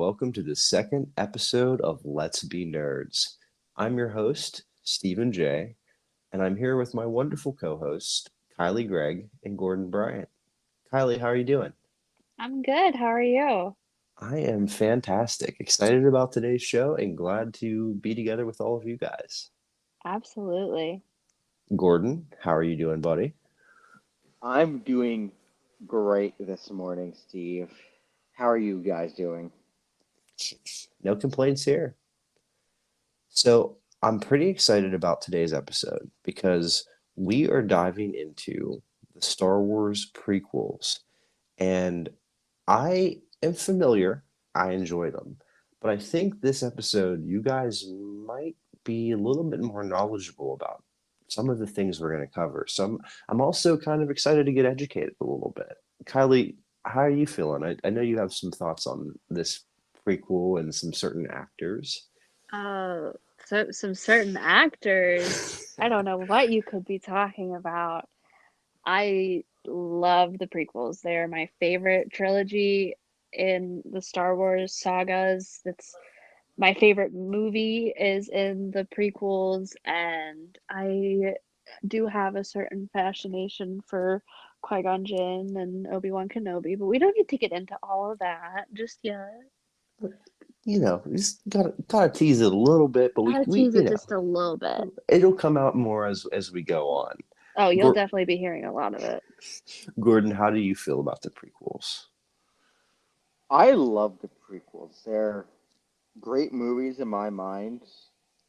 welcome to the second episode of Let's Be Nerds. I'm your host, Stephen J., and I'm here with my wonderful co-hosts, Kylie Gregg and Gordon Bryant. Kylie, how are you doing? I'm good. How are you? I am fantastic. Excited about today's show and glad to be together with all of you guys. Absolutely. Gordon, how are you doing, buddy? I'm doing great this morning, Steve. How are you guys doing? No complaints here. So, I'm pretty excited about today's episode because we are diving into the Star Wars prequels. And I am familiar, I enjoy them, but I think this episode you guys might be a little bit more knowledgeable about some of the things we're going to cover. I'm also kind of excited to get educated a little bit. Kylie, how are you feeling? I know you have some thoughts on this prequel and some certain actors. Uh, so some certain actors, I don't know what you could be talking about. I love the prequels. They're my favorite trilogy in the Star Wars sagas. That's my favorite movie is in the prequels, and I do have a certain fascination for Qui-Gon Jinn and Obi-Wan Kenobi, but we don't need to get into all of that just yet. We just gotta tease it a little bit, but we Gotta we tease it just a little bit. it'll come out more as we go on. Oh, you'll Gor- definitely be hearing a lot of it. Gordon, how do you feel about the prequels? I love the prequels. They're great movies in my mind.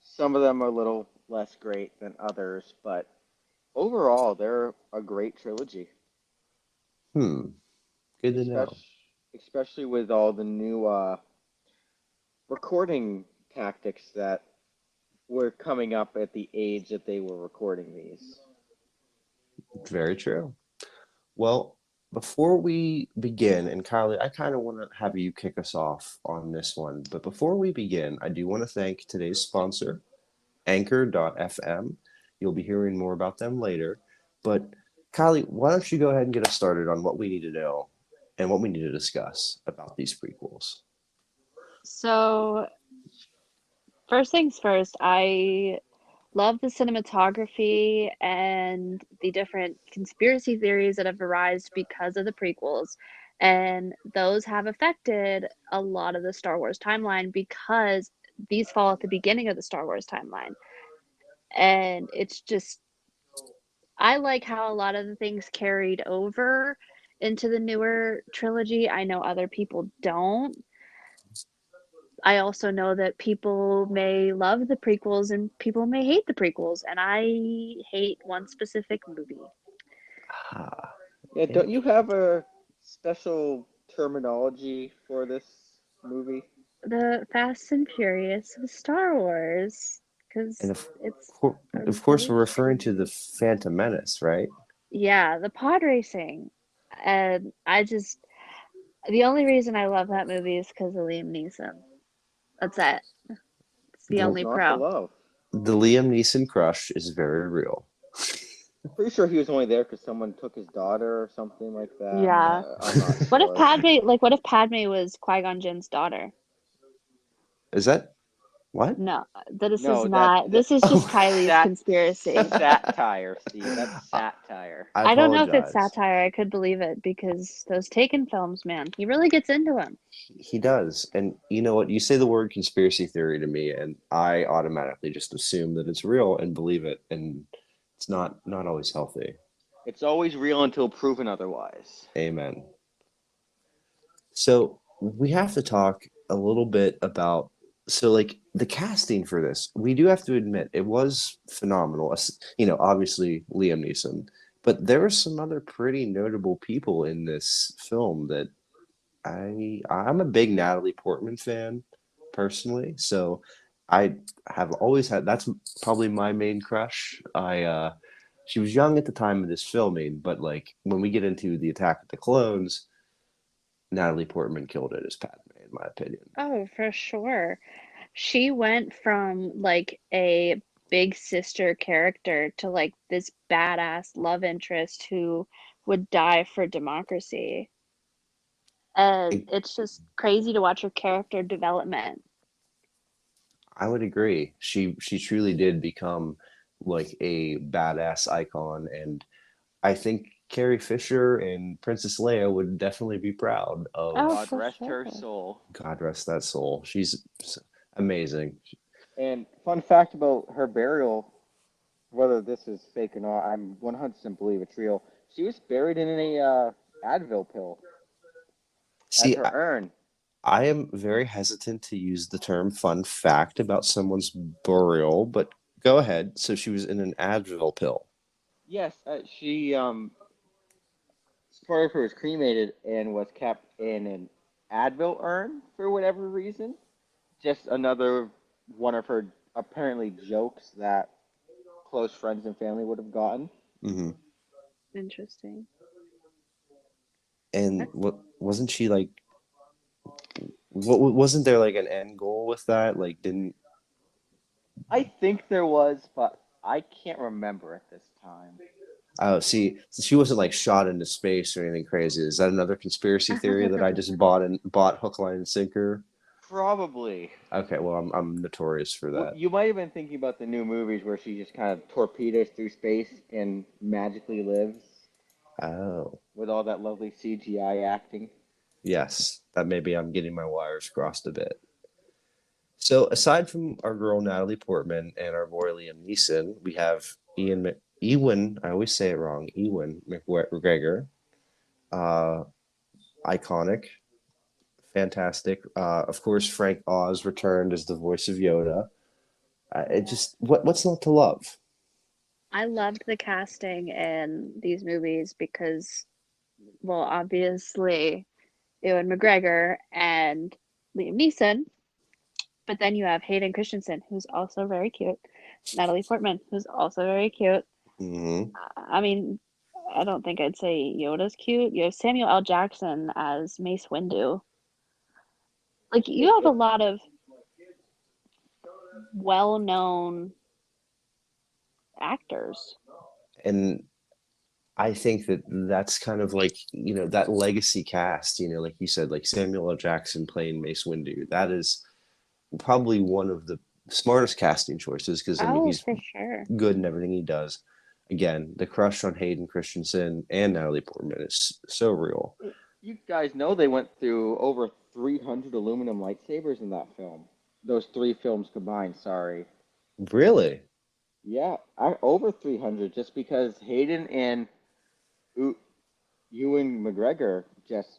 Some of them are a little less great than others, but overall, they're a great trilogy. Hmm, good to know. Especially with all the new recording tactics that were coming up at the age that they were recording these. Very true. Well, before we begin, and Kylie, I kind of want to have you kick us off on this one. But before we begin, I do want to thank today's sponsor, Anchor.fm. You'll be hearing more about them later. But Kylie, why don't you go ahead and get us started on what we need to know and what we need to discuss about these prequels? So, first things first, I love the cinematography and the different conspiracy theories that have arisen because of the prequels. And those have affected a lot of the Star Wars timeline because these fall at the beginning of the Star Wars timeline. And it's just, I like how a lot of the things carried over into the newer trilogy. I know other people don't. I also know that people may love the prequels and people may hate the prequels, and I hate one specific movie. Ah, Yeah, in- don't you have a special terminology for this movie? The Fast and Furious of Star Wars, and because of, it's cour- a of course, we're referring to racing. the Phantom Menace, right? Yeah, the pod racing. And the only reason I love that movie is because of Liam Neeson. That's it. It's the What's The only not to pro. love? the Liam Neeson crush is very real. I'm pretty sure he was only there because someone took his daughter or something like that. Yeah. I'm not What if sure. Padme was Qui-Gon Jinn's daughter? Is that what? No, this is No, that, not. that This is just Oh, Kylie's sat conspiracy. satire, Steve. That's I, satire. I I don't know if it's apologize. satire. I could believe it because those Taken films, man, he really gets into them. He does. And you know what? You say the word conspiracy theory to me, and I automatically just assume that it's real and believe it. And it's not always healthy. It's always real until proven otherwise. Amen. So we have to talk a little bit about like the casting for this. We do have to admit it was phenomenal. Obviously Liam Neeson, but there were some other pretty notable people in this film that I'm a big Natalie Portman fan personally, so I have always had that's probably my main crush. I she was young at the time of this filming, but like when we get into the Attack of the Clones, Natalie Portman killed it as Padme, in my opinion. Oh, for sure. She went from like a big sister character to like this badass love interest who would die for democracy. And I, it's just crazy to watch her character development. I would agree. She truly did become like a badass icon, and I think Carrie Fisher and Princess Leia would definitely be proud Oh, of. God for rest sure. her soul. God rest that soul. She's amazing. And fun fact about her burial, whether this is fake or not, I'm 100% believe it's real. She was buried in a Advil pill as See, her urn. I am very hesitant to use the term fun fact about someone's burial, but go ahead. So she was in an Advil pill. Yes, she part of her was cremated and was kept in an Advil urn for whatever reason. Just another one of her apparently jokes that close friends and family would have gotten. Hmm. Interesting. And what wasn't she like? What wasn't there like an end goal with that? Like, didn't I think there was, but I can't remember at this time. oh see, she wasn't like shot into space or anything crazy. Is that another conspiracy theory that I just bought hook, line, and sinker? Probably. Okay, well I'm notorious for Well, that. you might have been thinking about the new movies where she just kind of torpedoes through space and magically lives Oh. with all that lovely CGI acting. Yes, that maybe I'm getting my wires crossed a bit. So aside from our girl Natalie Portman and our boy Liam Neeson, we have Ewan. I always say it wrong. Ewan McGregor, uh, iconic, fantastic. Of course, Frank Oz returned as the voice of Yoda. It just what's not to love? I loved the casting in these movies because, well, obviously, Ewan McGregor and Liam Neeson, but then you have Hayden Christensen, who's also very cute, Natalie Portman, who's also very cute. Hmm. I mean, I don't think I'd say Yoda's cute. You have Samuel L. Jackson as Mace Windu. Like, Yeah, you have a lot of well-known actors. And I think that that's kind of like, that legacy cast, like you said, like Samuel L. Jackson playing Mace Windu. That is probably one of the smartest casting choices because, I mean, Oh, he's for sure. good in everything he does. Again, the crush on Hayden Christensen and Natalie Portman is so real. you guys know they went through over 300 aluminum lightsabers in that film. Those three films combined, sorry. Really? Yeah, over 300 just because Hayden and U- Ewan McGregor just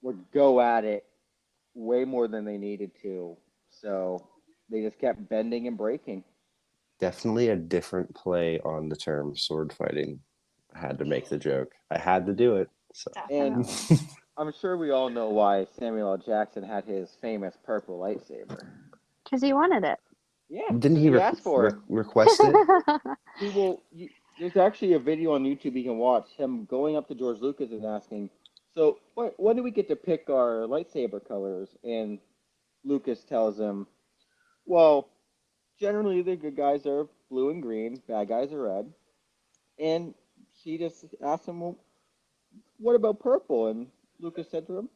would go at it way more than they needed to. So they just kept bending and breaking. Definitely a different play on the term sword fighting. I had to make the joke. I had to do it. So And Definitely. I'm sure we all know why Samuel L. Jackson had his famous purple lightsaber. Because he wanted it. Yeah, didn't because he he asked for it. request it? He will. There's actually a video on YouTube you can watch him going up to George Lucas and asking, "So when do we get to pick our lightsaber colors?" And Lucas tells him, "Well, generally the good guys are blue and green, bad guys are red." And he just asked him, "Well, what about purple?" And Lucas said to him,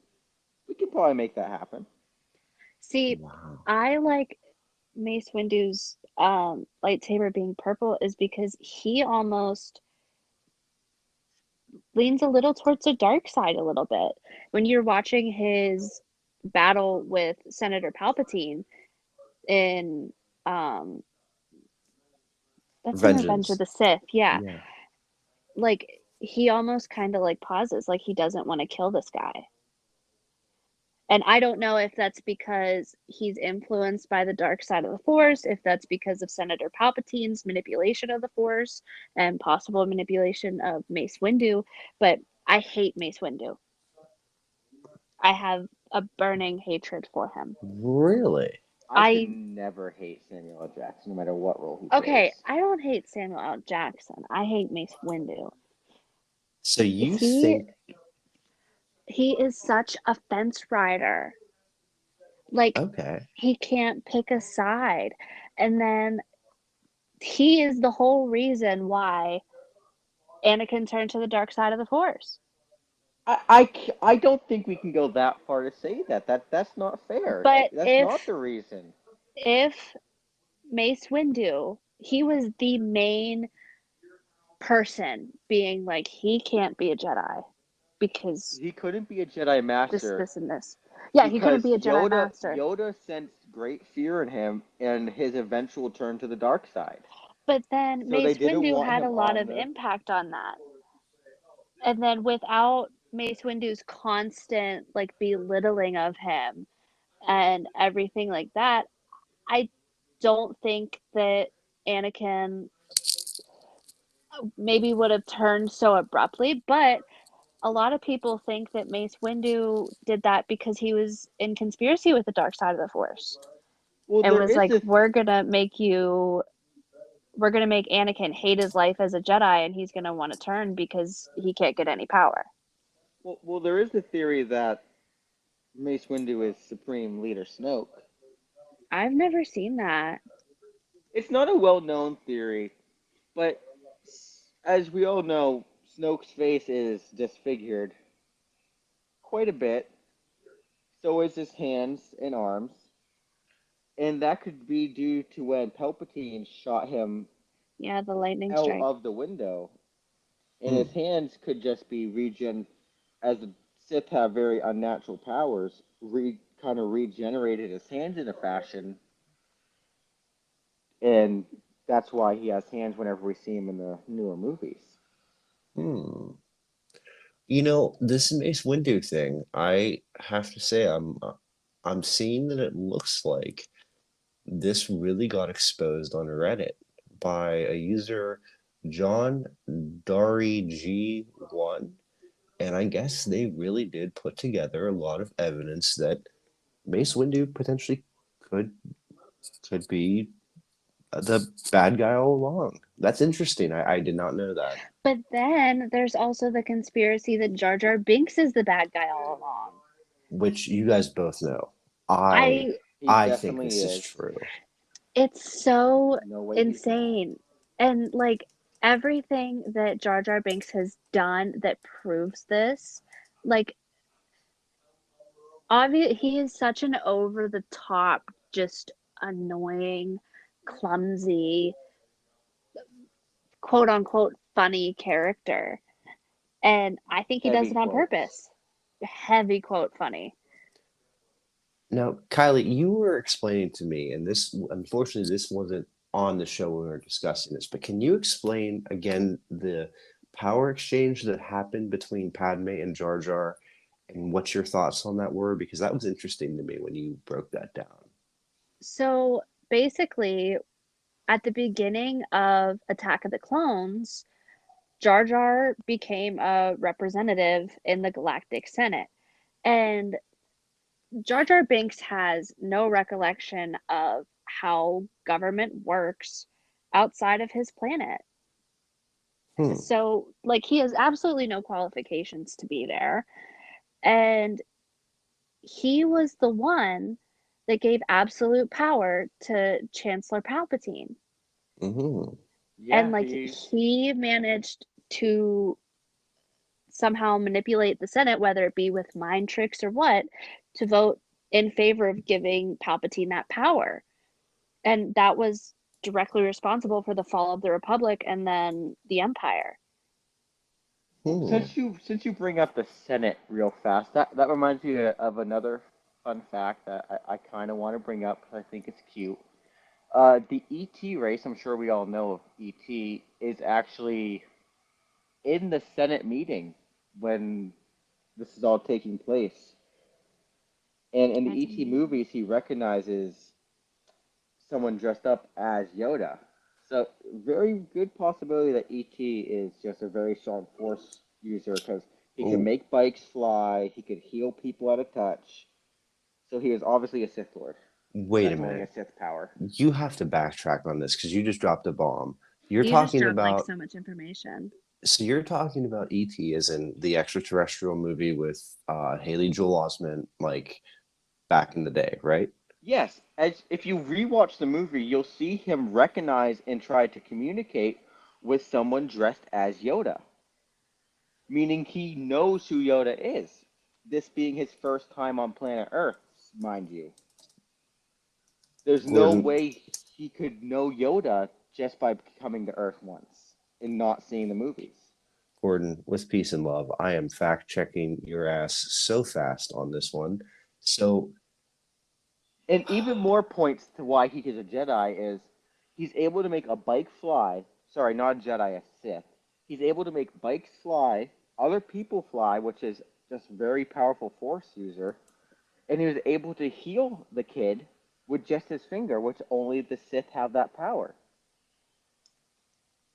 "We could probably make that happen." See, Wow. I like Mace Windu's lightsaber being purple is because he almost leans a little towards the dark side a little bit. When you're watching his battle with Senator Palpatine in um that's in Revenge of Vengeance. the Sith, yeah. Yeah. Like he almost kind of like pauses, like he doesn't want to kill this guy. And I don't know if that's because he's influenced by the dark side of the Force, if that's because of Senator Palpatine's manipulation of the Force and possible manipulation of Mace Windu, but I hate Mace Windu. I have a burning hatred for him. Really? I could I never hate Samuel L. Jackson, no matter what role he okay, plays. I don't hate Samuel L. Jackson. I hate Mace Windu. So you He think he is such a fence rider. Like okay. he can't pick a side. And then he is the whole reason why Anakin turned to the dark side of the Force. I don't think we can go that far to say that. That's not fair. But That's not the reason. if Mace Windu, he was the main person being like, he can't be a Jedi because He couldn't be a Jedi this, Master this, and this. Yeah, he couldn't because be a Jedi Master. Yoda sensed great fear in him and his eventual turn to the dark side. But then So they Mace didn't Windu want had a him lot on of the. impact on that. And then without Mace Windu's constant like belittling of him and everything like that, I don't think that Anakin maybe would have turned so abruptly, but a lot of people think that Mace Windu did that because he was in conspiracy with the dark side of the Force Well, and there was is like, this. we're gonna make Anakin hate his life as a Jedi and he's gonna want to turn because he can't get any power. Well, there is the theory that Mace Windu is Supreme Leader Snoke. I've never seen that. It's not a well-known theory, but as we all know, Snoke's face is disfigured quite a bit. So is his hands and arms, and that could be due to when Palpatine shot him Yeah, the lightning out strike. of the window, and Hmm. his hands could just be as the Sith have very unnatural powers, kind of regenerated his hands in a fashion, and that's why he has hands whenever we see him in the newer movies. Hmm. You know, this Mace Windu thing, I have to say, I'm seeing that it looks like this really got exposed on Reddit by a user, John Dari G1, and I guess they really did put together a lot of evidence that Mace Windu potentially could could be the bad guy all along. That's interesting. I did not know that. But then there's also the conspiracy that Jar Jar Binks is the bad guy all along. Which you guys both know. I I He I think definitely this is is. true. It's so No way he's not. insane. And like everything that Jar Jar Binks has done that proves this, like obvious he is such an over the top, just annoying, clumsy, quote unquote funny character. And I think he does Heavy it on quotes. purpose. Heavy quote funny. Now, Kylie, you were explaining to me, and this unfortunately this wasn't on the show when we were discussing this, but can you explain again the power exchange that happened between Padme and Jar Jar and what your thoughts on that were? Because that was interesting to me when you broke that down. So basically, at the beginning of Attack of the Clones, Jar Jar became a representative in the Galactic Senate. And Jar Jar Binks has no recollection of how government works outside of his planet. Hmm. So, like, he has absolutely no qualifications to be there. And he was the one that gave absolute power to Chancellor Palpatine. Mm-hmm. And, Yeah, like, he. he managed to somehow manipulate the Senate, whether it be with mind tricks or what, to vote in favor of giving Palpatine that power. And that was directly responsible for the fall of the Republic and then the Empire. Well, Hmm. since you bring up the Senate real fast, that reminds me of another fun fact that I kind of want to bring up because I think it's cute. The ET race, I'm sure we all know of ET, is actually in the Senate meeting when this is all taking place. And in the That's ET amazing. movies, he recognizes someone dressed up as Yoda. So very good possibility that ET is just a very strong Force user because he can Oh, make bikes fly, he could heal people at a touch. So he is obviously a Sith Lord. wait a Definitely a minute. Sith power. You have to backtrack on this because you just dropped a bomb. You're You just talking dropped like about so much information. So you're talking about E.T. as in the extraterrestrial movie with Haley Joel Osment, like back in the day, right? Yes, as if you rewatch the movie, you'll see him recognize and try to communicate with someone dressed as Yoda. meaning he knows who Yoda is. This being his first time on planet Earth, mind you. There's no Gordon, way he could know Yoda just by coming to Earth once and not seeing the movies. Gordon, with peace and love, I am fact checking your ass so fast on this one. So, And even more points to why he is a Jedi is he's able to make a bike fly. Sorry, not a Jedi, a Sith. He's able to make bikes fly, other people fly, which is just very powerful Force user. And he was able to heal the kid with just his finger, which only the Sith have that power.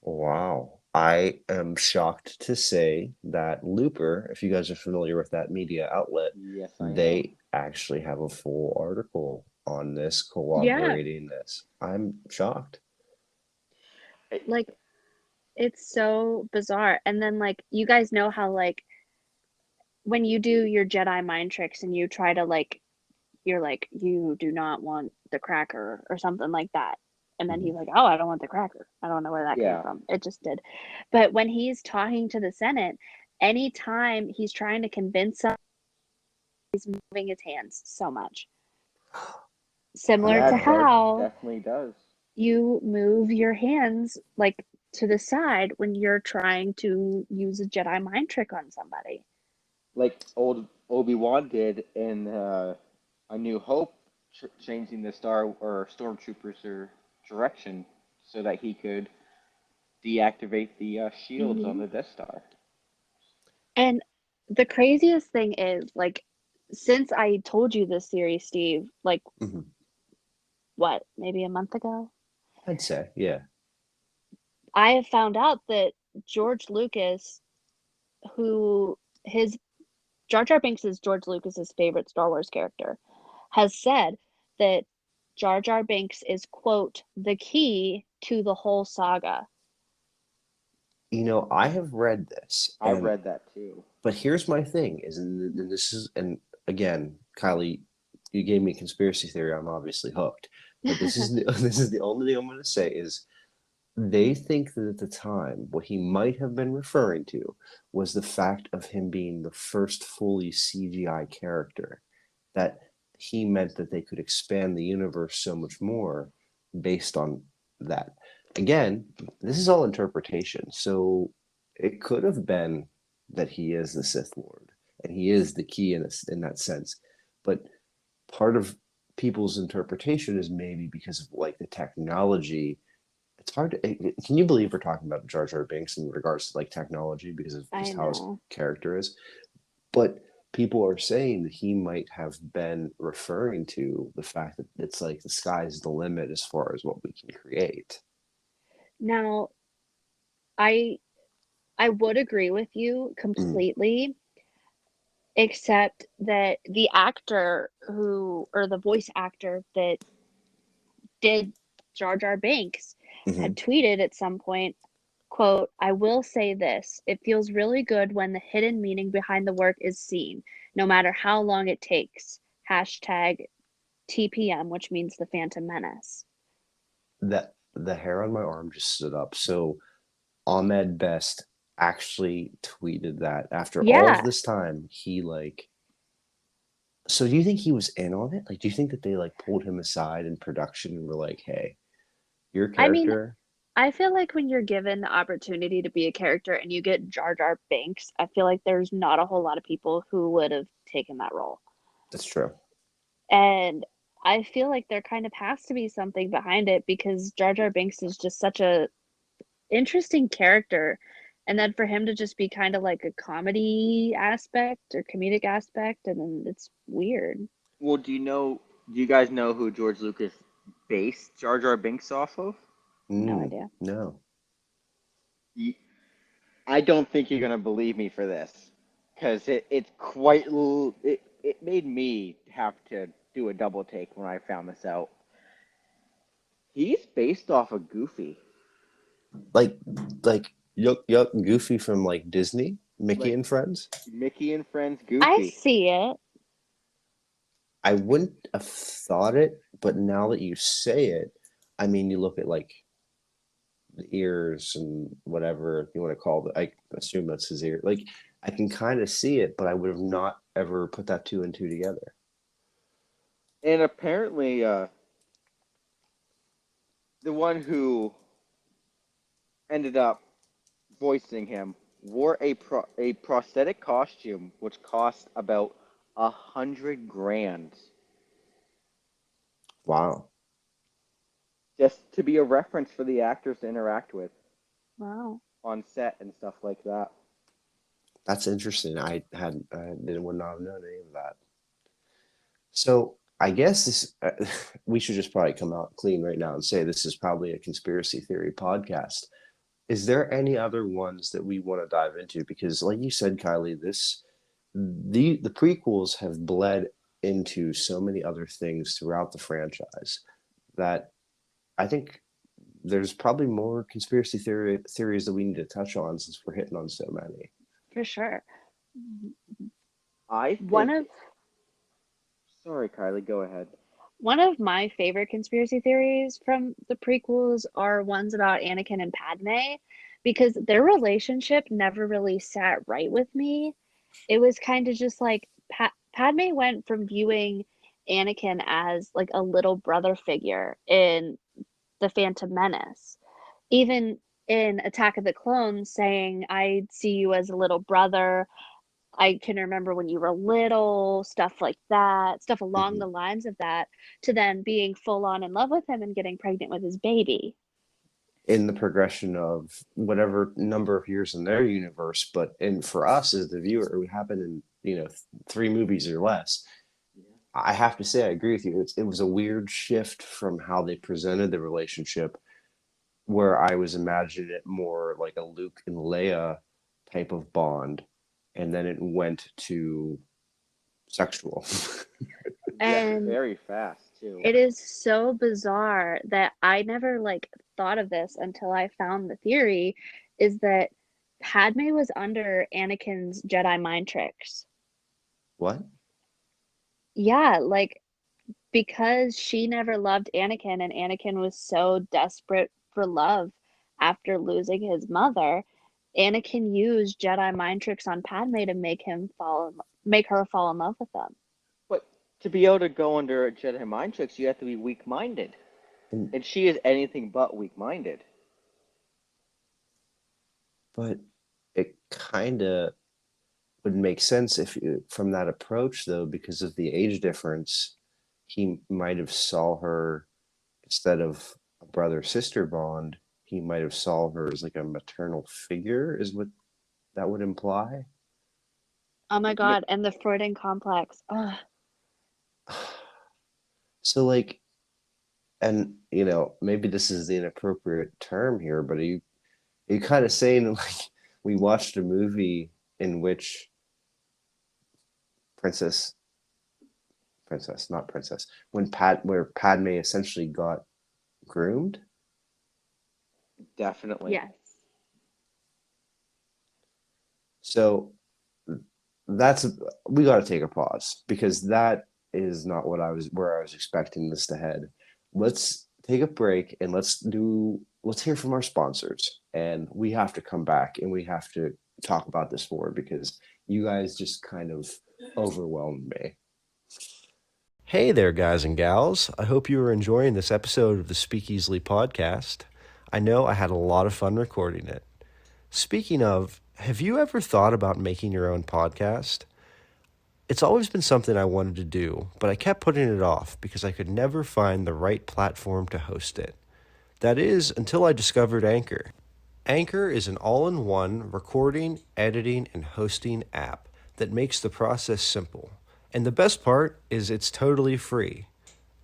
wow. I am shocked to say that Looper, if you guys are familiar with that media outlet, Yes, I am. they actually have a full article on this, Yeah, corroborating this. I'm shocked. like it's so bizarre. And then like you guys know how like when you do your Jedi mind tricks and you try to like you're like you do not want the cracker or something like that. And then he's Mhm. like, "Oh, I don't want the cracker." I don't know where that came Yeah, from. It just did. But when he's talking to the Senate, anytime he's trying to convince them, he's moving his hands so much. Similar to that Wow. that how definitely does. you move your hands like to the side when you're trying to use a Jedi mind trick on somebody. Like old Obi-Wan did in A New Hope, changing the Star or Stormtroopers' direction so that he could deactivate the shields on Hmm. the Death Star. And the craziest thing is, like, since I told you this theory, Steve, like, Mhm. what, maybe a month ago, I'd say, yeah. I have found out that George Lucas, who his Jar Jar Binks is George Lucas's favorite Star Wars character, has said that Jar Jar Binks is, quote, the key to the whole saga. I have read this, I and read that too. but here's my thing: is and this is, and again, Kylie, you gave me a conspiracy theory. I'm obviously hooked. But this is this is the only thing I'm going to say is they think that at the time what he might have been referring to was the fact of him being the first fully CGI character. That he meant that they could expand the universe so much more based on that. Again, this is all interpretation. So it could have been that he is the Sith Lord and he is the key in that sense. But part of people's interpretation is maybe because of like the technology. It's hard to, can you believe we're talking about Jar Jar Binks in regards to like technology because of I just how his know. character is? But people are saying that he might have been referring to the fact that it's like the sky's the limit as far as what we can create. Now, I I would agree with you Mm, completely, except that the actor who, or the voice actor that did Jar Jar Binks hmm. had tweeted at some point, quote, I will say this, it feels really good when the hidden meaning behind the work is seen, no matter how long it takes. Hashtag TPM, which means the Phantom Menace. That the hair on my arm just stood up. So Ahmed Best actually tweeted that after all of Yeah. this time, he like. So do you think he was in on it? Like, do you think that they like pulled him aside in production and were like, "Hey, your I mean, character, I feel like when you're given the opportunity to be a character and you get Jar Jar Binks, I feel like there's not a whole lot of people who would have taken that role. that's true." And I feel like there kind of has to be something behind it because Jar Jar Binks is just such a interesting character. And then for him to just be kind of like a comedy aspect or comedic aspect, and then it's weird. Well, Do you guys know who George Lucas based Jar Jar Binks off of? No Mm, idea. no. I don't think you're gonna believe me for this, because it made me have to do a double take when I found this out. He's based off of Goofy, Like yuck yuck Goofy from like Disney, Mickey like and Friends. Mickey and Friends I Goofy. see it. I wouldn't have thought it, but now that you say it, I mean, you look at like the ears and whatever you want to call it. I assume that's his ear. Like I can kind of see it, but I would have not ever put that two and two together. And apparently, the one who ended up voicing him wore a prosthetic costume which cost about 100 grand Wow, just to be a reference for the actors to interact with Wow. on set and stuff like that. that's interesting. I would not have known any of that. So I guess this we should just probably come out clean right now and say this is probably a conspiracy theory podcast. Is there any other ones that we want to dive into? Because, like you said, Kylie, the prequels have bled into so many other things throughout the franchise that I think there's probably more theories that we need to touch on since we're hitting on so many. For sure. I One think. of Sorry, Kylie, go ahead. one of my favorite conspiracy theories from the prequels are ones about Anakin and Padme because their relationship never really sat right with me. It was kind of just like Padme went from viewing Anakin as like a little brother figure in The Phantom Menace, even in Attack of the Clones, saying, I see you as a little brother. I can remember when you were little, stuff like that, stuff along Mhm. the lines of that, to then being full on in love with him and getting pregnant with his baby. In the progression of whatever number of years in their universe, but and for us as the viewer, it would happen in three movies or less. I have to say, I agree with you. It was a weird shift from how they presented the relationship, where I was imagining it more like a Luke and Leia type of bond, and then it went to sexual. Yes, And very fast too. it is so bizarre that I never like thought of this until I found the theory is that Padme was under Anakin's Jedi mind tricks. What? Yeah, like because she never loved Anakin and Anakin was so desperate for love after losing his mother, Anakin used Jedi mind tricks on Padme to make her fall in love with them. But to be able to go under Jedi mind tricks, you have to be weak-minded, And, and she is anything but weak-minded. but it kind of would make sense from that approach, though, because of the age difference. He might have saw her instead of a brother sister bond. He might have saw her as like a maternal figure, is what that would imply. Oh my Yeah, God, and the Freudian complex. Ugh. So, like, and maybe this is the inappropriate term here, but are you kind of saying like we watched a movie in which princess, not princess, where Padme essentially got groomed? definitely. Yes. So that's we got to take a pause because that is not where I was expecting this to head. Let's take a break and let's hear from our sponsors, and we have to come back and we have to talk about this more because you guys just kind of overwhelmed me. Hey there, guys and gals. I hope you are enjoying this episode of the Speak Easily podcast. I know I had a lot of fun recording it. Speaking of, have you ever thought about making your own podcast? It's always been something I wanted to do, but I kept putting it off because I could never find the right platform to host it. That is, until I discovered Anchor. Anchor is an all-in-one recording, editing, and hosting app that makes the process simple. And the best part is it's totally free.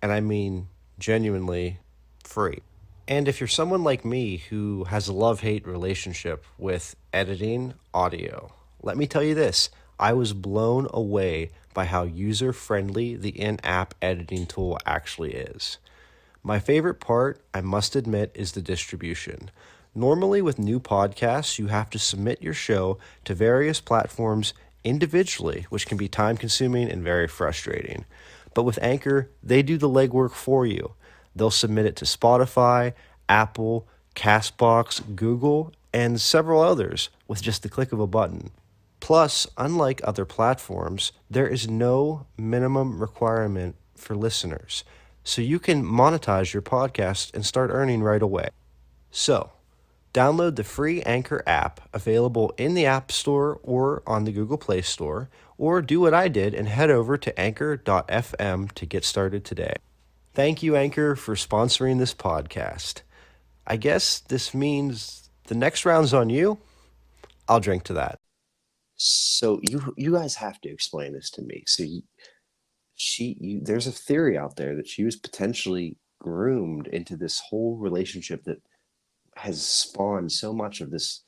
And I mean genuinely free. And if you're someone like me who has a love-hate relationship with editing audio, let me tell you this, I was blown away by how user-friendly the in-app editing tool actually is. My favorite part, I must admit, is the distribution. Normally with new podcasts, you have to submit your show to various platforms individually, which can be time-consuming and very frustrating. But with Anchor, they do the legwork for you. They'll submit it to Spotify, Apple, Castbox, Google, and several others with just the click of a button. Plus, unlike other platforms, there is no minimum requirement for listeners, so you can monetize your podcast and start earning right away. So, download the free Anchor app available in the App Store or on the Google Play Store, or do what I did and head over to anchor.fm to get started today. Thank you, Anchor, for sponsoring this podcast. I guess this means the next round's on you. I'll drink to that. So you guys have to explain this to me. So there's a theory out there that she was potentially groomed into this whole relationship that has spawned so much of this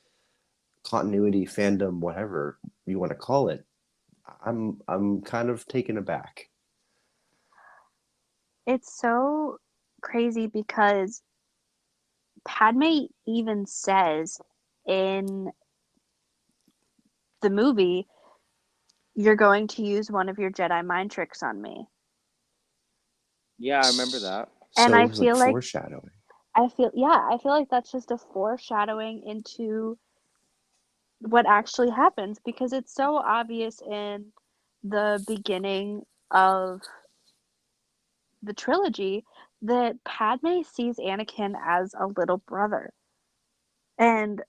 continuity, fandom, whatever you want to call it. I'm kind of taken aback. It's so crazy because Padme even says in the movie, "You're going to use one of your Jedi mind tricks on me." Yeah, I remember that. And So it I was like feel like foreshadowing. I feel like that's just a foreshadowing into what actually happens because it's so obvious in the beginning of the trilogy that Padme sees Anakin as a little brother. And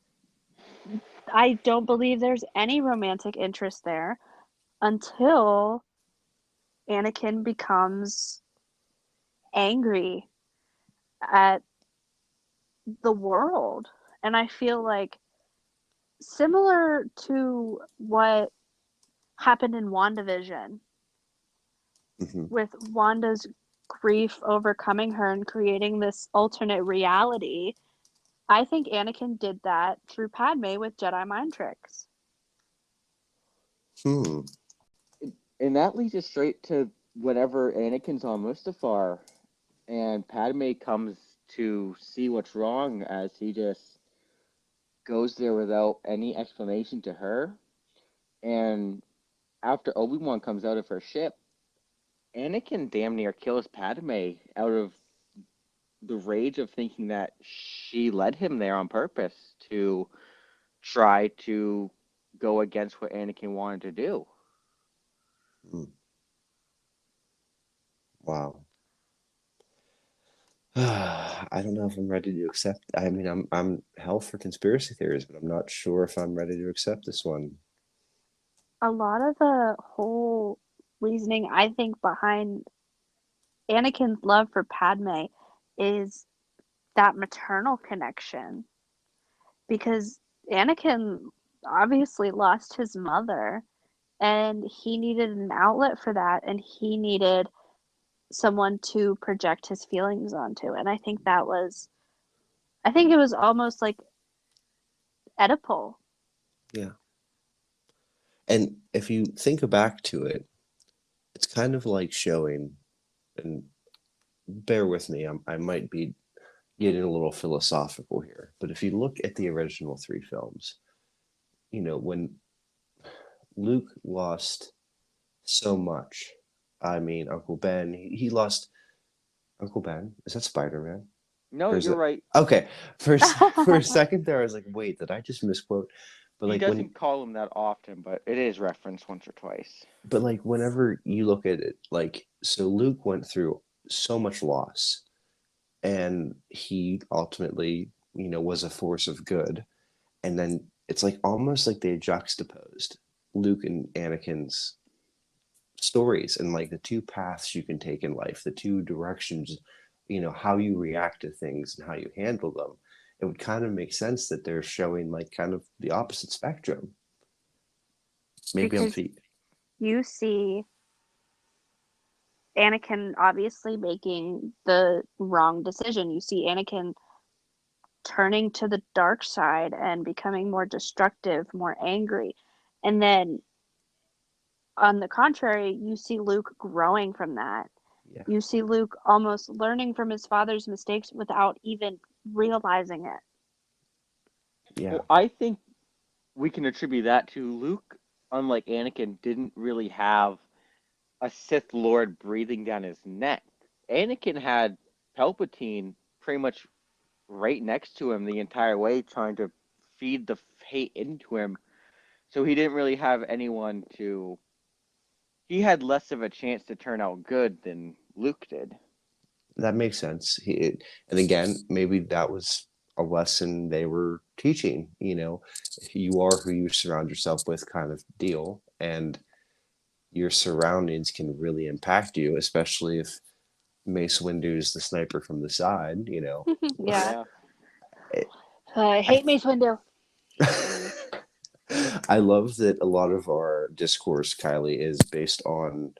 I don't believe there's any romantic interest there until Anakin becomes angry at the world. And I feel like similar to what happened in WandaVision Mm-hmm. with Wanda's grief overcoming her and creating this alternate reality, I think Anakin did that through Padme with Jedi mind tricks. Hmm. And that leads us straight to whenever Anakin's on Mustafar and Padme comes to see what's wrong as he just goes there without any explanation to her. And after Obi-Wan comes out of her ship, Anakin damn near kills Padme out of the rage of thinking that she led him there on purpose to try to go against what Anakin wanted to do. Hmm. Wow. I don't know if I'm ready to accept. I mean, I'm hell for conspiracy theories, but I'm not sure if I'm ready to accept this one. A lot of the whole reasoning I think behind Anakin's love for Padme is that maternal connection because Anakin obviously lost his mother and he needed an outlet for that and he needed someone to project his feelings onto. And I think it was almost like Oedipal. Yeah. And if you think back to it, it's kind of like showing, and bear with me, I might be getting a little philosophical here, but if you look at the original three films, when Luke lost so much, I mean, Uncle Ben, he lost Uncle Ben. Is that Spider-Man? No, Or is you're it? right. Okay. For a second there, I was like, wait, did I just misquote? But He like when doesn't call him that often, but it is referenced once or twice. but like whenever you look at it, like so Luke went through so much loss and he ultimately, was a force of good. And then it's like almost like they juxtaposed Luke and Anakin's stories and like the two paths you can take in life, the two directions, how you react to things and how you handle them. It would kind of make sense that they're showing like kind of the opposite spectrum. Maybe I'm Because feet. you see Anakin obviously making the wrong decision. You see Anakin turning to the dark side and becoming more destructive, more angry. And then on the contrary, you see Luke growing from that. Yeah. You see Luke almost learning from his father's mistakes without even realizing it. Yeah. Well, I think we can attribute that to Luke, unlike Anakin, didn't really have a Sith Lord breathing down his neck. Anakin had Palpatine pretty much right next to him the entire way, trying to feed the hate into him. So he didn't really have anyone to. He had less of a chance to turn out good than Luke did. That makes sense. And again, maybe that was a lesson they were teaching. You are who you surround yourself with, kind of deal, and your surroundings can really impact you, especially if Mace Windu is the sniper from the side. Yeah. Yeah. I hate Mace Windu. I love that a lot of our discourse, Kylie, is based on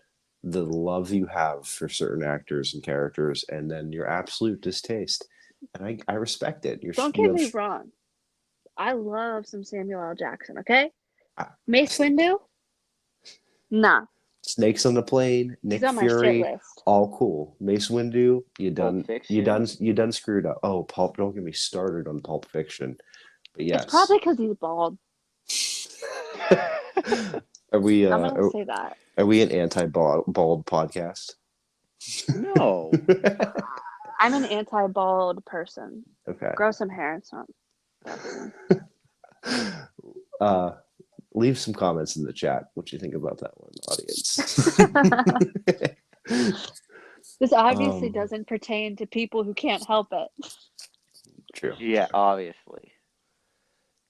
the love you have for certain actors and characters, and then your absolute distaste. And I respect it. Don't You get have me wrong. I love some Samuel L. Jackson, okay? uh, Mace Windu? Nah. Snakes on the Plane, He's Nick on my shit Fury, list. all cool. Mace Windu, Pulp Fiction. you done screwed up. Oh, Pulp! Don't get me started on Pulp Fiction. But It's yes, probably because he's bald. are we I'm gonna say that. are we an anti-bald podcast? No. I'm an anti-bald person. Okay. Grow some hair. It's not. Leave some comments in the chat what you think about that one, audience. This obviously Um, doesn't pertain to people who can't help it. True. Yeah, obviously.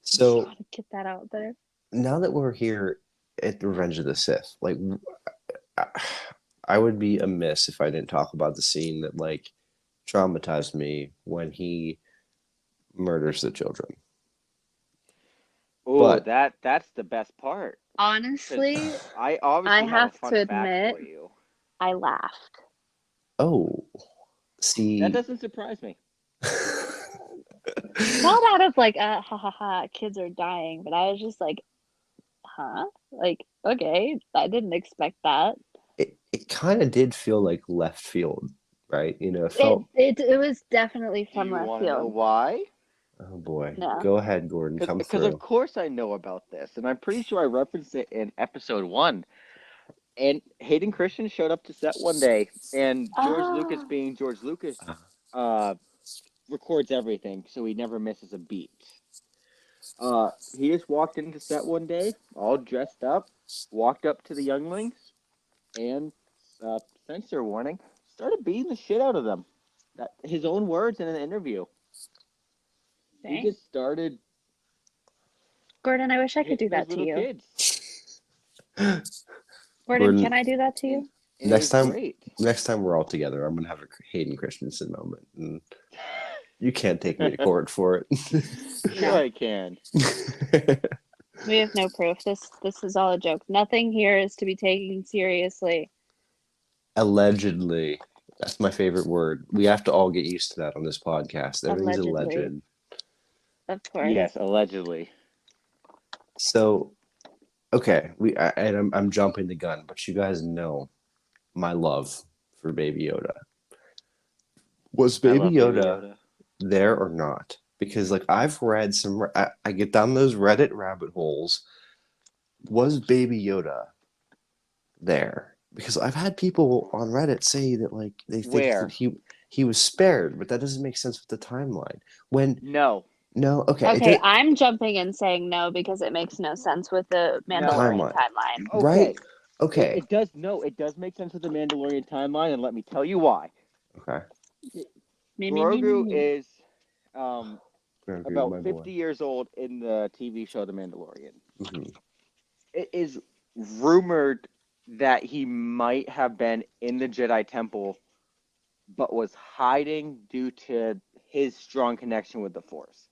Just So want to get that out there. now that we're here at Revenge of the Sith, like I would be amiss if I didn't talk about the scene that like traumatized me when he murders the children. Oh, But that's the best part. 'Cause Honestly, I I obviously have a have fun to fact admit, for you. I laughed. oh, That see, doesn't surprise me. Not out of like, ha ha ha, kids are dying, but I was just like, huh? Like, okay, I didn't expect that. it kind of did feel like left field, right? It It felt. it it was definitely Do from you left want to know field. why? Oh boy, No. go ahead, Gordon, come Because of through. course I know about this, and I'm pretty sure I referenced it in episode 1. And Hayden Christian showed up to set one day, and George Lucas, Ah, being George Lucas, Uh, uh, records everything, so he never misses a beat. He just walked into set one day, all dressed up, walked up to the younglings, and censor warning, started beating the shit out of them. His own words in an interview. He dang. just started Gordon, I wish I could do hitting those that to little you. kids, Gordon, Gordon, can I do that to and you? and it was great. next time we're all together, I'm gonna have a Hayden Christensen moment, and you can't take me to court for Sure, No, I can. it. we have no proof. This is all a joke. Nothing here is to be taken seriously. Allegedly, that's my favorite word. We have to all get used to that on this podcast. Everything's Allegedly, alleged. of course. Yes, allegedly. So, okay, and I'm jumping the gun, but you guys know my love for Baby Yoda. Was I Baby love Baby Yoda Yoda. there or not? Because like I've read some, I get down those Reddit rabbit holes. Was Baby Yoda there? Because I've had people on Reddit say that like they think that Where? he was spared, but that doesn't make sense with the timeline. When No, no, okay, it Okay, did I'm jumping and saying no because it makes no sense with the no. Mandalorian timeline, timeline. right? Okay. Okay, It does. No, it does make sense with the Mandalorian timeline, and let me tell you why. okay. Grogu Me. is um, I agree with about my boy. 50 years old in the TV show The Mandalorian. Hmm. It is rumored that he might have been in the Jedi Temple, but was hiding due to his strong connection with the Force.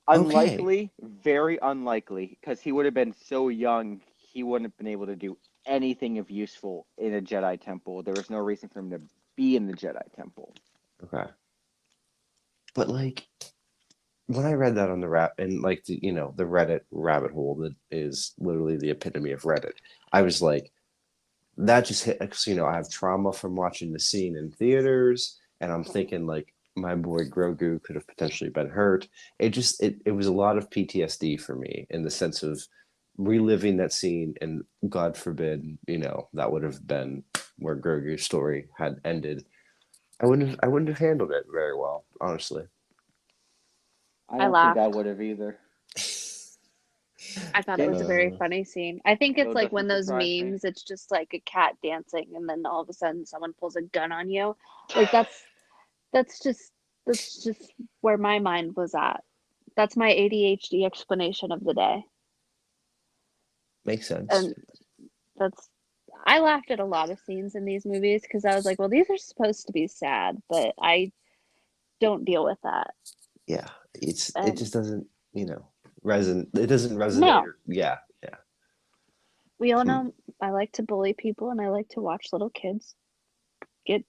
Okay, Unlikely, very unlikely, because he would have been so young, he wouldn't have been able to do anything of useful in a Jedi Temple. There was no reason for him to be in the Jedi Temple. okay. But like when I read that on the and like the Reddit rabbit hole that is literally the epitome of Reddit, I was like, that just hit. 'Cause, I have trauma from watching the scene in theaters, and I'm thinking like my boy Grogu could have potentially been hurt. It was a lot of PTSD for me in the sense of reliving that scene, and God forbid, that would have been where Grogu's story had ended. I wouldn't have handled it very well, honestly. I I don't think I laughed. would have either. I thought it was a Didn't very Uh, funny scene. I think it's Still like when doesn't those surprise me. memes, it's just like a cat dancing, and then all of a sudden someone pulls a gun on you. Like that's just that's just where my mind was at. That's my ADHD explanation of the day. makes sense. And that's I laughed at a lot of scenes in these movies because I was like, well, these are supposed to be sad, but I don't deal with that. Yeah, it And just doesn't, reson. It doesn't resonate. no, Yeah, yeah. we all Hmm. know I like to bully people and I like to watch little kids get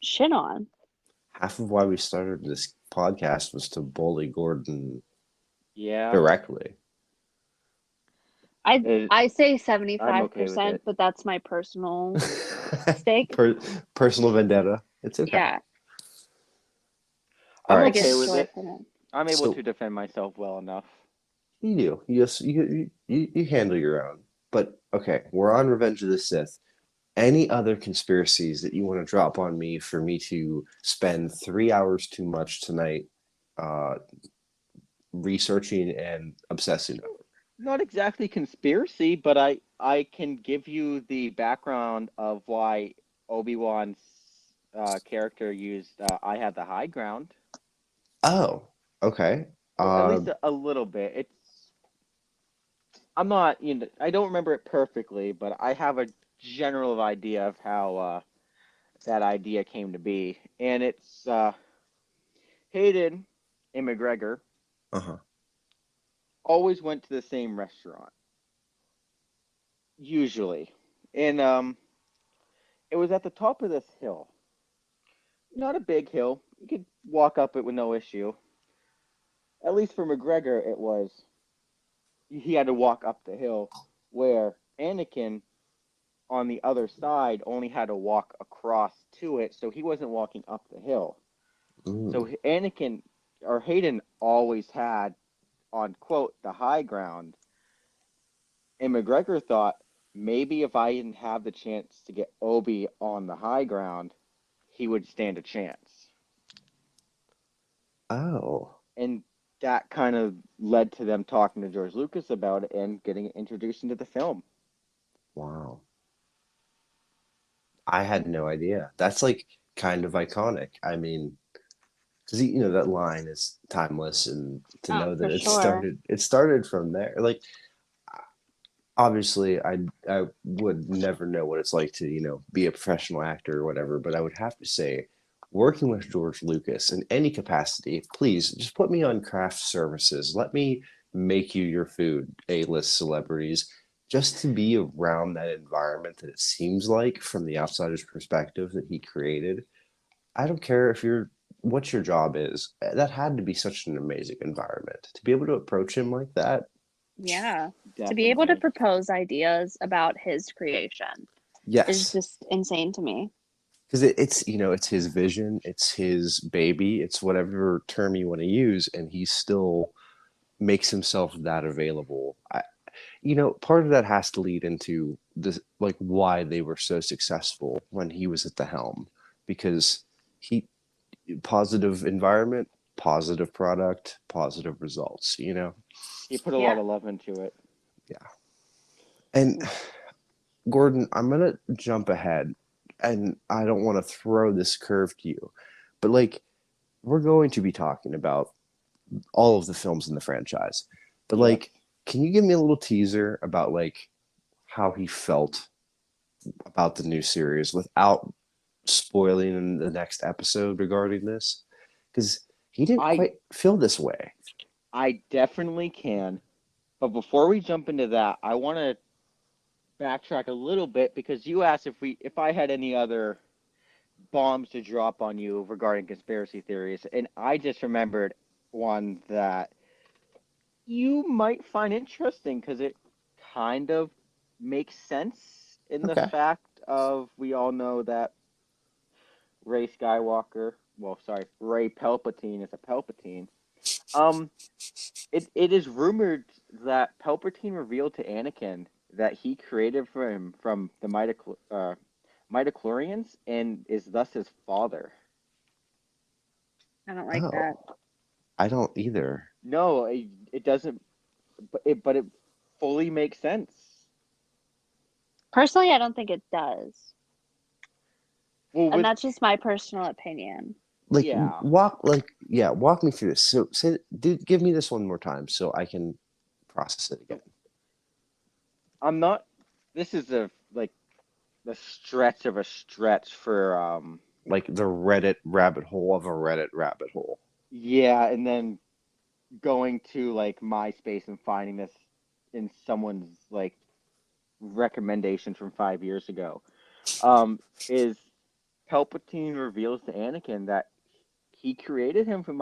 shit on. Half of why we started this podcast was to bully Gordon Yeah, directly. I it, I say I'm okay with 75%, it. but that's my personal stake. per- Personal vendetta. It's okay. Yeah, All I'm I right. get okay with joy it. from it. I'm able to So defend myself well enough. you do. You handle your own. But okay, we're on Revenge of the Sith. Any other conspiracies that you want to drop on me for me to spend 3 hours too much tonight uh, researching and obsessing over? Not exactly conspiracy, but I can give you the background of why Obi-Wan's character used "I had the high ground." Oh, okay. Well, at Uh, least a little bit. I'm not, I don't remember it perfectly, but I have a general idea of how that idea came to be, and it's Hayden and McGregor uh-huh. always went to the same restaurant, usually, and it was at the top of this hill. Not a big hill. You could walk up it with no issue. At least for McGregor, it was. He had to walk up the hill, where Anakin on the other side only had to walk across to it, so he wasn't walking up the hill. So Mm. Anakin or Hayden always had on quote the high ground, and McGregor thought maybe if I didn't have the chance to get Obi on the high ground, he would stand a chance. Oh, And that kind of led to them talking to George Lucas about it and getting it introduced into the film. wow. I had no idea. That's like kind of iconic. I mean, because that line is timeless, and to Oh, know for that sure. it started from there. Like, obviously, I would never know what it's like to be a professional actor or whatever, but I would have to say, working with George Lucas in any capacity, please just put me on craft services. Let me make you your food, A-list celebrities, just to be around that environment that it seems like from the outsider's perspective that he created. I don't care if you're what your job is. That had to be such an amazing environment to be able to approach him like that. Yeah. To be able to Definitely. propose ideas about his creation is Yes, just insane to me. because it's his vision, it's his baby, it's whatever term you want to use, and he still makes himself that available. Part of that has to lead into this, like why they were so successful when he was at the helm, because he positive environment, positive product, positive results. He put a Yeah. lot of love into it. Yeah. And Gordon, I'm gonna jump ahead, and I don't want to throw this curve to you, but like we're going to be talking about all of the films in the franchise. But Yes. like, can you give me a little teaser about like how he felt about the new series without spoiling in the next episode regarding this? Because he didn't I quite feel this way. I definitely can. But before we jump into that, I want to backtrack a little bit because you asked if I had any other bombs to drop on you regarding conspiracy theories, and I just remembered one that you might find interesting because it kind of makes sense in the Okay. fact of we all know that Ray Skywalker, well, sorry, Ray Palpatine is a Palpatine. Um, it is rumored that Palpatine revealed to Anakin that he created for him from the midichlorians and is thus his father. I don't like that. Oh. I don't either. No, it doesn't. But it fully makes sense. Personally, I don't think it does. Well, And with that's just my personal opinion. Like yeah, walk me through this. So give me this one more time so I can process it again. I'm not. This is a like the stretch of a stretch for Like the Reddit rabbit hole of a Reddit rabbit hole. yeah, and then going to like MySpace and finding this in someone's like recommendation from 5 years ago. Is Palpatine reveals to Anakin that he created him from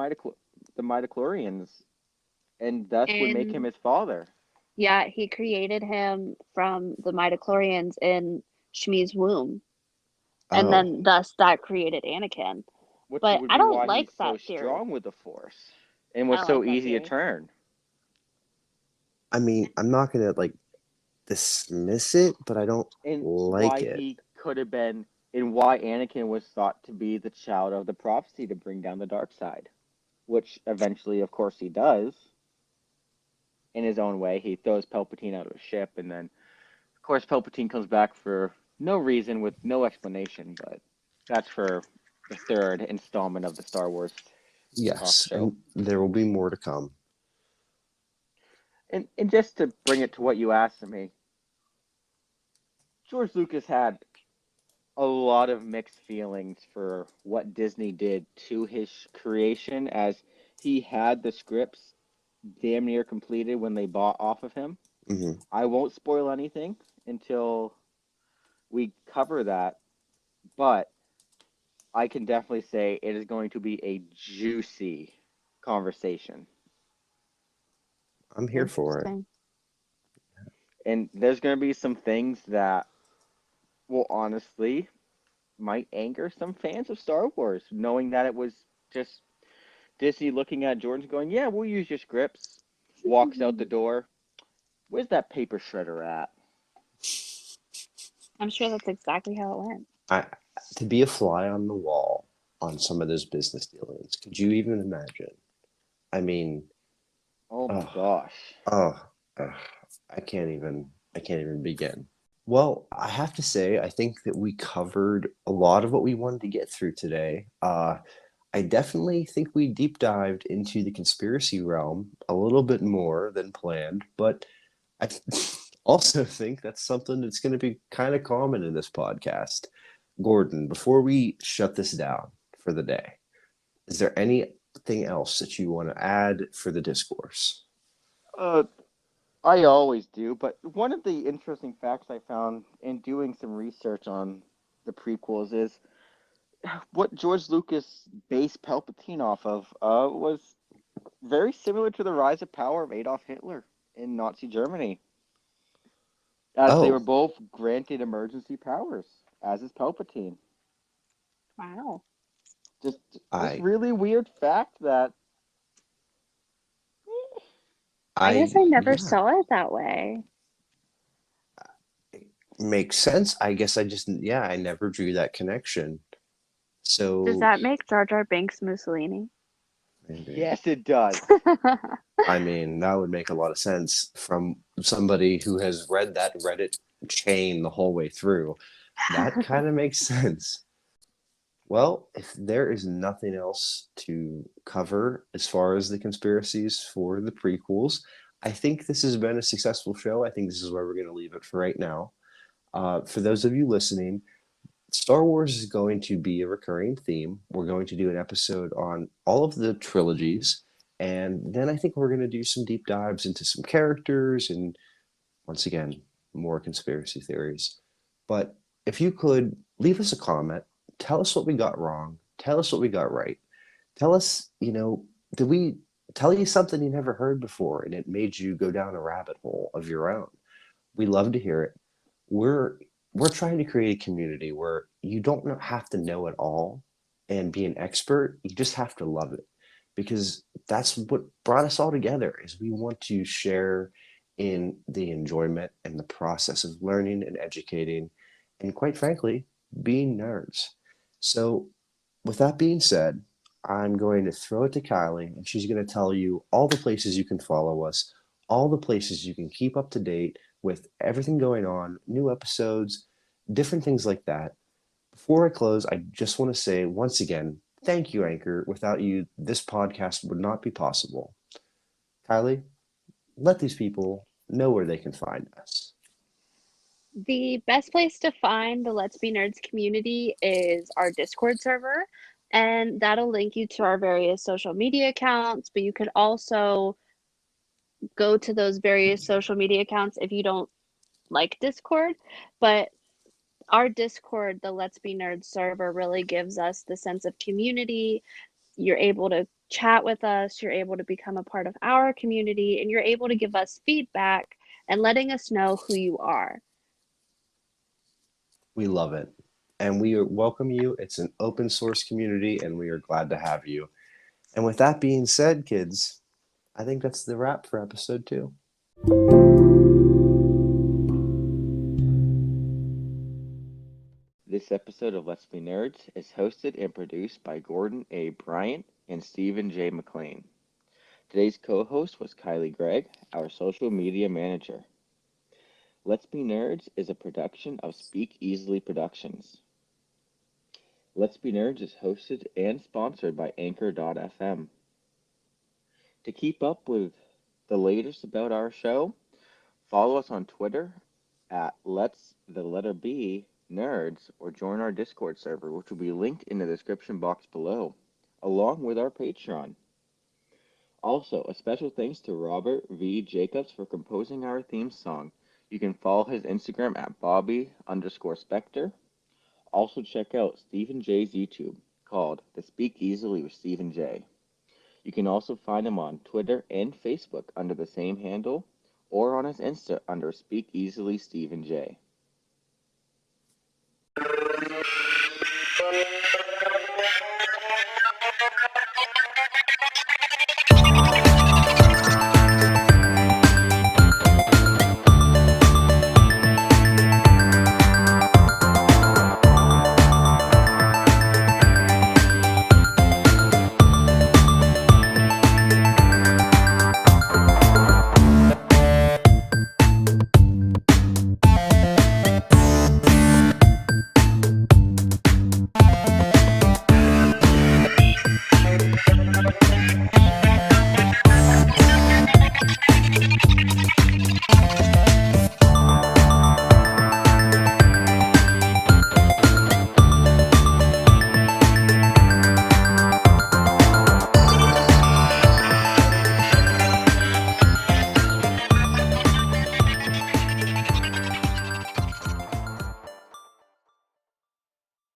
the midichlorians, and thus would make him And his father. yeah, he created him from the midichlorians in Shmi's womb. And Oh, then thus that created Anakin. Which But would I be don't why he's like so that theory. strong with the Force and I was don't so like that easy to theory. turn. I mean, I'm not gonna like dismiss it, but I don't And like why it. he could have been, and why Anakin was thought to be the child of the prophecy to bring down the dark side, which eventually, of course, he does in his own way. He throws Palpatine out of a ship, and then, of course, Palpatine comes back for no reason with no explanation, but that's for the third installment of the Star Wars talk Yes, show. and there will be more to come. And just to bring it to what you asked of me, George Lucas had a lot of mixed feelings for what Disney did to his creation, as he had the scripts damn near completed when they bought off of him. Hmm. I won't spoil anything until we cover that, but I can definitely say it is going to be a juicy conversation. I'm here for it. Interesting. And there's going to be some things that will honestly might anger some fans of Star Wars, knowing that it was just Disney looking at Jordan going, yeah, we'll use your scripts. Walks out the door. Where's that paper shredder at? I'm sure that's exactly how it went. I To be a fly on the wall on some of those business dealings. Could you even imagine? I mean, Oh my oh, gosh. oh, I can't even begin. Well, I have to say, I think that we covered a lot of what we wanted to get through today. I definitely think we deep dived into the conspiracy realm a little bit more than planned, but I also think that's something that's going to be kind of common in this podcast. Gordon, before we shut this down for the day, is there anything else that you want to add for the discourse? Uh, I always do, but one of the interesting facts I found in doing some research on the prequels is what George Lucas based Palpatine off of was very similar to the rise of power of Adolf Hitler in Nazi Germany, as they were Oh, both granted emergency powers, as is Palpatine. Wow. Just this I, really weird fact that I I, guess I never yeah, saw it that way. makes sense. I guess yeah, I never drew that connection. Does So that make Jar Jar Binks Mussolini? maybe. yes, it does. I mean, that would make a lot of sense from somebody who has read that Reddit chain the whole way through. That kind of makes sense. Well, if there is nothing else to cover as far as the conspiracies for the prequels, I think this has been a successful show. I think this is where we're going to leave it for right now. For those of you listening, Star Wars is going to be a recurring theme. We're going to do an episode on all of the trilogies, and then I think we're going to do some deep dives into some characters and, once again, more conspiracy theories. But if you could leave us a comment, tell us what we got wrong, tell us what we got right. Tell us, did we tell you something you never heard before and it made you go down a rabbit hole of your own? We love to hear it. We're we're trying to create a community where you don't have to know it all and be an expert. You just have to love it, because that's what brought us all together. Is we want to share in the enjoyment and the process of learning and educating, and quite frankly, being nerds. So, with that being said, I'm going to throw it to Kylie, and she's going to tell you all the places you can follow us, all the places you can keep up to date with everything going on, new episodes, different things like that. Before I close, I just want to say once again, thank you, Anchor. Without you, this podcast would not be possible. Kylie, let these people know where they can find us. The best place to find the Let's Be Nerds community is our Discord server, and that'll link you to our various social media accounts, but you could also go to those various social media accounts if you don't like Discord. But our Discord, the Let's Be Nerds server, really gives us the sense of community. You're able to chat with us, you're able to become a part of our community, and you're able to give us feedback and letting us know who you are. We love it. And we welcome you. It's an open source community, and we are glad to have you. And with that being said, kids, I think that's the wrap for episode 2. This episode of Let's Be Nerds is hosted and produced by Gordon A. Bryant and Stephen J. McLean. Today's co-host was Kylie Gregg, our social media manager. Let's Be Nerds is a production of Speak Easily Productions. Let's Be Nerds is hosted and sponsored by Anchor.fm. To keep up with the latest about our show, follow us on Twitter at Let's the letter B Nerds, or join our Discord server, which will be linked in the description box below, along with our Patreon. Also, a special thanks to Robert V. Jacobs for composing our theme song. You can follow his Instagram at Bobby_Specter. Also check out Stephen J's YouTube called The Speak Easily with Stephen J. You can also find him on Twitter and Facebook under the same handle, or on his Insta under Speak Easily Stephen J.